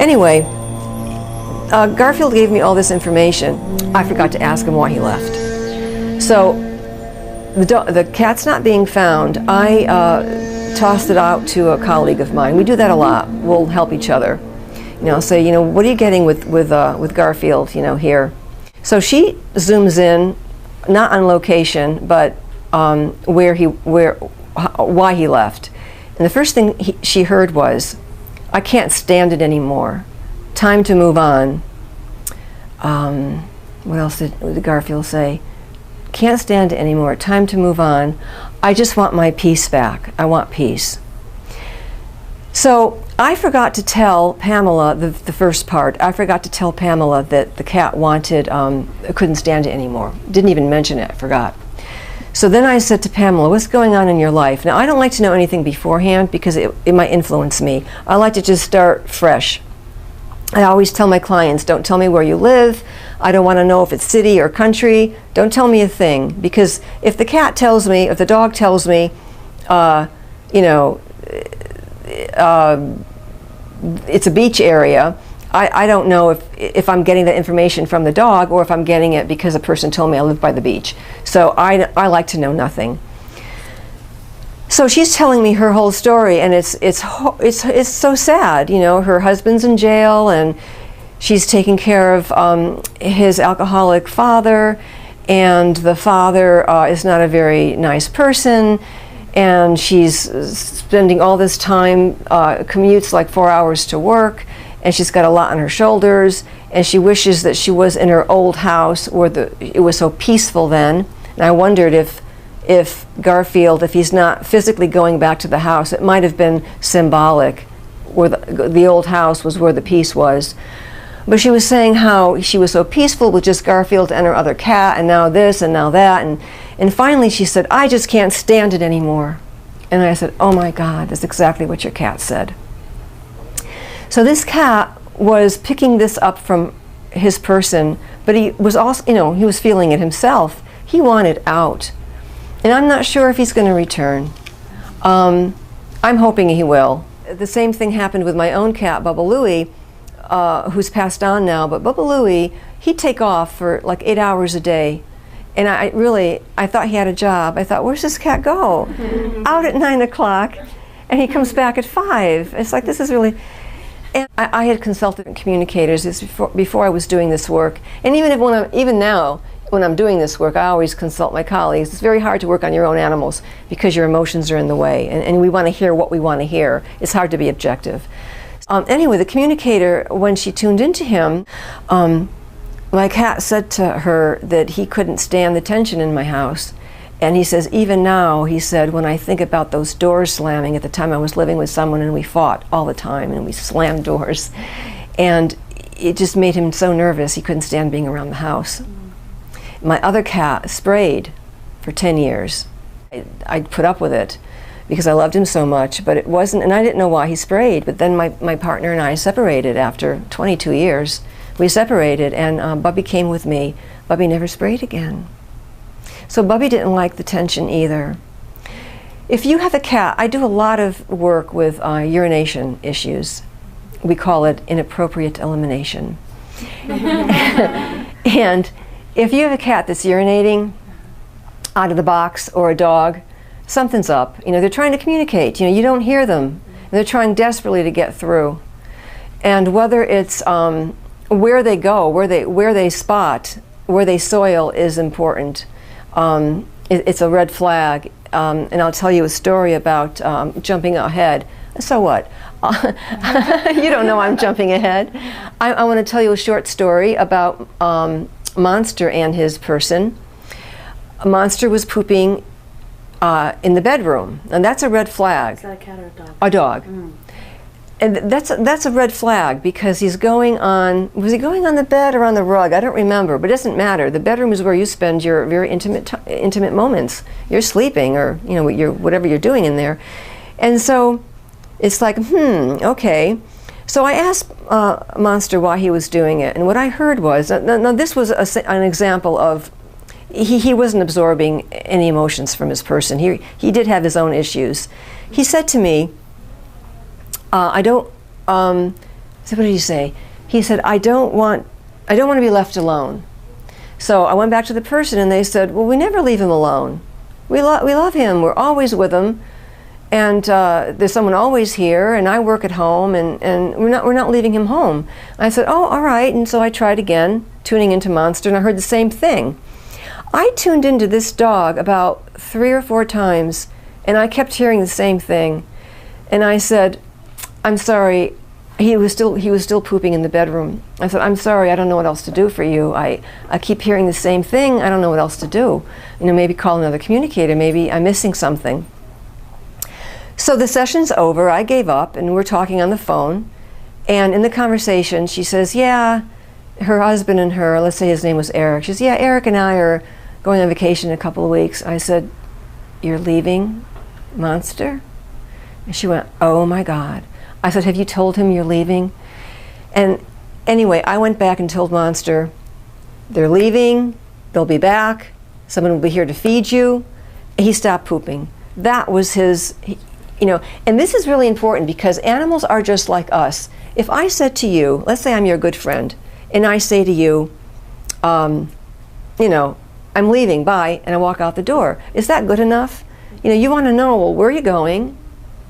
Anyway, Garfield gave me all this information. I forgot to ask him why he left. So the cat's not being found. I tossed it out to a colleague of mine. We do that a lot. We'll help each other. You know, say, you know, what are you getting with Garfield, you know, here? So she zooms in, not on location, but why he left. And the first thing she heard was, "I can't stand it anymore. Time to move on." What else did Garfield say? "Can't stand it anymore. Time to move on. I just want my peace back. I want peace." So I forgot to tell Pamela the first part. I forgot to tell Pamela that the cat wanted, couldn't stand it anymore. Didn't even mention it. I forgot. So then I said to Pamela, "What's going on in your life?" Now, I don't like to know anything beforehand because it might influence me. I like to just start fresh. I always tell my clients, don't tell me where you live. I don't want to know if it's city or country. Don't tell me a thing, because if the cat tells me, if the dog tells me, you know, it's a beach area, I don't know if I'm getting that information from the dog or if I'm getting it because a person told me I live by the beach. So I like to know nothing. So she's telling me her whole story, and it's so sad. You know, her husband's in jail, and she's taking care of his alcoholic father, and the father is not a very nice person, and she's spending all this time, commutes like 4 hours to work, and she's got a lot on her shoulders, and she wishes that she was in her old house where it was so peaceful then. And I wondered if Garfield, if he's not physically going back to the house, it might have been symbolic, where the old house was where the peace was. But she was saying how she was so peaceful with just Garfield and her other cat, and now this and now that, and finally she said, "I just can't stand it anymore." And I said, "Oh my God, that's exactly what your cat said." So this cat was picking this up from his person, but he was also, you know, he was feeling it himself. He wanted out. And I'm not sure if he's going to return. I'm hoping he will. The same thing happened with my own cat, Bubba Louie, who's passed on now. But Bubba Louie, he'd take off for like 8 hours a day. And I thought he had a job. I thought, where's this cat go? Out at 9 o'clock, and he comes back at 5. It's like, this is really... And I had consulted communicators before I was doing this work. And even now, when I'm doing this work, I always consult my colleagues. It's very hard to work on your own animals because your emotions are in the way, and we want to hear what we want to hear. It's hard to be objective. Anyway, the communicator, when she tuned into him, my cat said to her that he couldn't stand the tension in my house. And he says, even now, he said, when I think about those doors slamming, at the time I was living with someone and we fought all the time and we slammed doors. And it just made him so nervous he couldn't stand being around the house. My other cat sprayed for 10 years. I put up with it because I loved him so much, but it wasn't, and I didn't know why he sprayed, but then my partner and I separated after 22 years. We separated, and Bubby came with me. Bubby never sprayed again. So Bubby didn't like the tension either. If you have a cat, I do a lot of work with urination issues. We call it inappropriate elimination. And if you have a cat that's urinating out of the box, or a dog, something's up. You know, they're trying to communicate. You know, you don't hear them. They're trying desperately to get through. And whether it's where they go, where they spot, where they soil is important. It's a red flag. And I'll tell you a story about jumping ahead. So what? You don't know I'm jumping ahead. I want to tell you a short story about Monster and his person. Monster was pooping in the bedroom, and that's a red flag. Is that a cat or a dog? A dog. Mm. And that's a red flag because he's going on, was he going on the bed or on the rug? I don't remember, but it doesn't matter. The bedroom is where you spend your very intimate moments. You're sleeping, or you know, whatever you're doing in there. And so it's like, okay. So I asked Monster why he was doing it, and what I heard was, now this was an example of, he wasn't absorbing any emotions from his person. He did have his own issues. He said to me, I So what did he say? He said, I don't want to be left alone. So I went back to the person and they said, well, we never leave him alone. We love him. We're always with him. And there's someone always here, and I work at home, and we're not leaving him home. I said, oh, all right. And so I tried again, tuning into Monster, and I heard the same thing. I tuned into this dog about 3 or 4 times, and I kept hearing the same thing. And I said, I'm sorry. He was still pooping in the bedroom. I said, I'm sorry, I don't know what else to do for you. I keep hearing the same thing. I don't know what else to do. You know, maybe call another communicator. Maybe I'm missing something. So the session's over. I gave up, and we're talking on the phone. And in the conversation, she says, yeah, her husband and her, let's say his name was Eric. She says, yeah, Eric and I are going on vacation in a couple of weeks. I said, you're leaving Monster? And she went, oh my God. I said, have you told him you're leaving? And anyway, I went back and told Monster, they're leaving, they'll be back, someone will be here to feed you. He stopped pooping. That was his, you know, and this is really important because animals are just like us. If I said to you, let's say I'm your good friend, and I say to you, you know, I'm leaving, bye, and I walk out the door. Is that good enough? You know, you want to know, well, where are you going?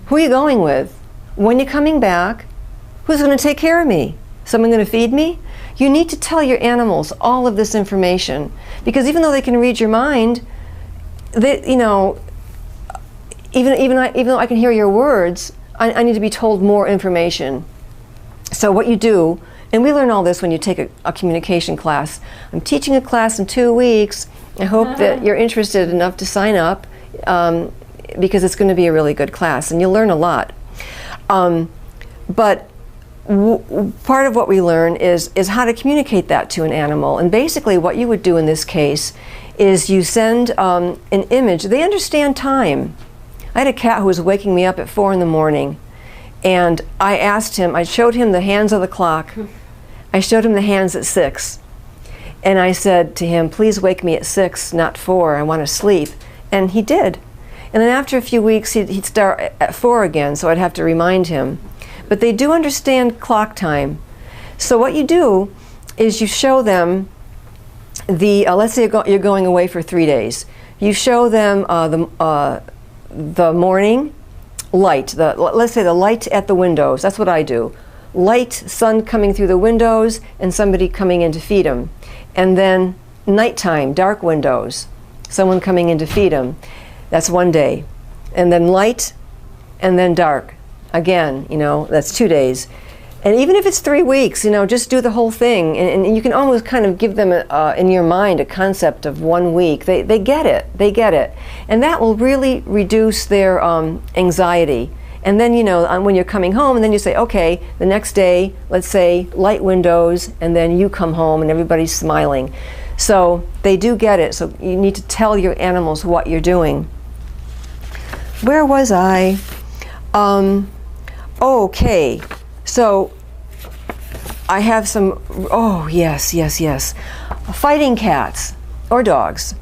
Who are you going with? When you're coming back? Who's going to take care of me? Someone going to feed me? You need to tell your animals all of this information, because even though they can read your mind, they, you know, even though I can hear your words, I need to be told more information. So what you do, and we learn all this when you take a communication class. I'm teaching a class in 2 weeks. I hope that you're interested enough to sign up, because it's going to be a really good class, and you'll learn a lot. But part of what we learn is how to communicate that to an animal. And basically what you would do in this case is you send an image. They understand time. I had a cat who was waking me up at 4 in the morning, and I asked him, I showed him the hands of the clock. I showed him the hands at 6. And I said to him, please wake me at 6, not 4. I want to sleep. And he did. And then after a few weeks, he'd start at 4 again, so I'd have to remind him. But they do understand clock time. So what you do is you show them the, let's say you're going away for 3 days. You show them the morning light, let's say the light at the windows. That's what I do. Light, sun coming through the windows, and somebody coming in to feed them. And then nighttime, dark windows, someone coming in to feed them. That's 1 day. And then light, and then dark. Again, you know, that's 2 days. And even if it's 3 weeks, you know, just do the whole thing. And you can almost kind of give them, in your mind, a concept of 1 week. They get it. They get it. And that will really reduce their anxiety. And then, you know, when you're coming home, and then you say, okay, the next day, let's say light windows, and then you come home and everybody's smiling. So they do get it. So you need to tell your animals what you're doing. Where was I? Okay, so I have some, oh yes, fighting cats or dogs.